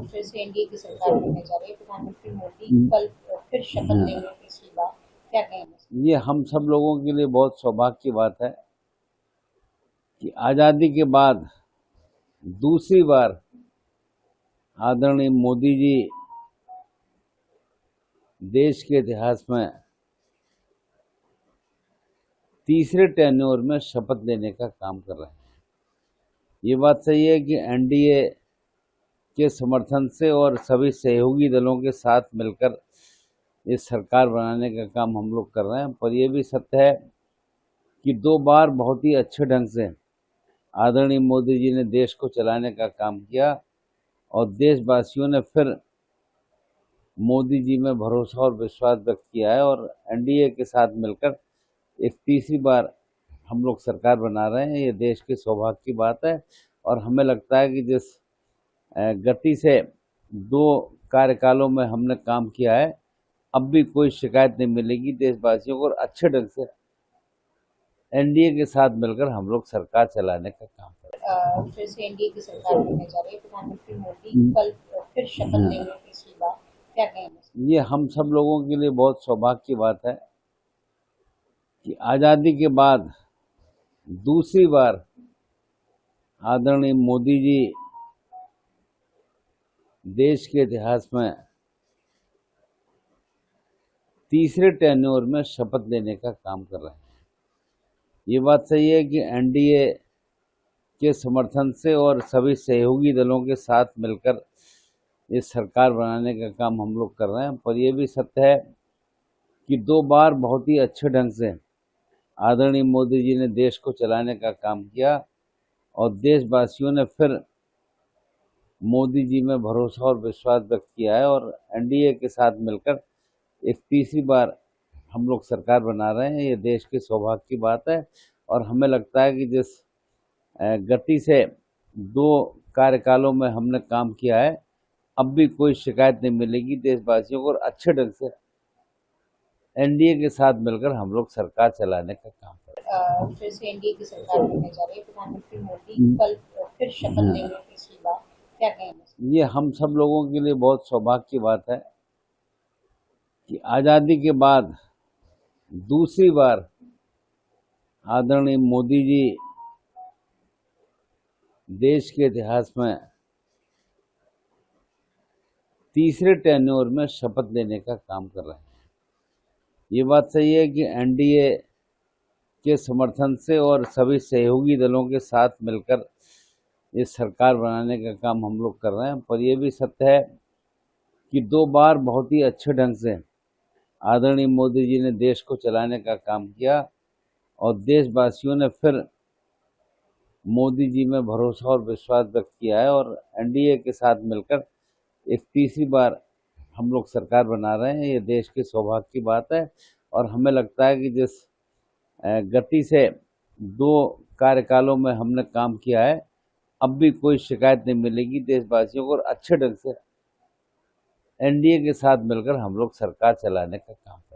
फिर से एनडीए की सरकार बनने जा रही है। प्रधानमंत्री मोदी कल फिर शपथ लेंगे तीसरी बार, क्या कहेंगे? ये हम सब लोगों के लिए बहुत सौभाग्य की बात है कि आज़ादी के बाद दूसरी बार आदरणीय मोदी जी देश के इतिहास में तीसरे टेन्योर में शपथ लेने का काम कर रहे हैं। ये बात सही है कि एनडीए के समर्थन से और सभी सहयोगी दलों के साथ मिलकर इस सरकार बनाने का काम हम लोग कर रहे हैं, पर यह भी सत्य है कि 2 बार बहुत ही अच्छे ढंग से आदरणीय मोदी जी ने देश को चलाने का काम किया और देशवासियों ने फिर मोदी जी में भरोसा और विश्वास व्यक्त किया है और एनडीए के साथ मिलकर एक तीसरी बार हम लोग सरकार बना रहे हैं। ये देश के सौभाग्य की बात है और हमें लगता है कि जिस गति से 2 कार्यकालों में हमने काम किया है, अब भी कोई शिकायत नहीं मिलेगी देशवासियों को और अच्छे ढंग से एनडीए के साथ मिलकर हम लोग सरकार चलाने का काम करें। फिर से एनडीए की सरकार बनने जा रही है। प्रधानमंत्री मोदी कल फिर शपथ लेंगे तीसरी बार, क्या कहेंगे? ये हम सब लोगों के लिए बहुत सौभाग्य की बात है कि आज़ादी के बाद दूसरी बार आदरणीय मोदी जी देश के इतिहास में तीसरे टेन्योर में शपथ लेने का काम कर रहे हैं। ये बात सही है कि एनडीए के समर्थन से और सभी सहयोगी दलों के साथ मिलकर इस सरकार बनाने का काम हम लोग कर रहे हैं, पर यह भी सत्य है कि 2 बार बहुत ही अच्छे ढंग से आदरणीय मोदी जी ने देश को चलाने का काम किया और देशवासियों ने फिर मोदी जी में भरोसा और विश्वास व्यक्त किया है और एनडीए के साथ मिलकर एक तीसरी बार हम लोग सरकार बना रहे हैं। ये देश के सौभाग्य की बात है और हमें लगता है कि जिस गति से 2 कार्यकालों में हमने काम किया है, अब भी कोई शिकायत नहीं मिलेगी देशवासियों को और अच्छे ढंग से एनडीए के साथ मिलकर हम लोग सरकार चलाने का काम करें। फिर से एनडीए की सरकार बनने जा रही है। प्रधानमंत्री मोदी कल फिर शपथ लेंगे तीसरी बार, क्या कहेंगे? ये हम सब लोगों के लिए बहुत सौभाग्य की बात है कि आज़ादी के बाद दूसरी बार आदरणीय मोदी जी देश के इतिहास में तीसरे टेन्योर में शपथ लेने का काम कर रहे हैं। ये बात सही है कि एनडीए के समर्थन से और सभी सहयोगी दलों के साथ मिलकर इस सरकार बनाने का काम हम लोग कर रहे हैं, पर यह भी सत्य है कि 2 बार बहुत ही अच्छे ढंग से आदरणीय मोदी जी ने देश को चलाने का काम किया और देशवासियों ने फिर मोदी जी में भरोसा और विश्वास व्यक्त किया है और एनडीए के साथ मिलकर एक तीसरी बार हम लोग सरकार बना रहे हैं। ये देश के सौभाग्य की बात है और हमें लगता है कि जिस गति से 2 कार्यकालों में हमने काम किया है, अब भी कोई शिकायत नहीं मिलेगी देशवासियों को और अच्छे ढंग से एनडीए के साथ मिलकर हम लोग सरकार चलाने का काम करें।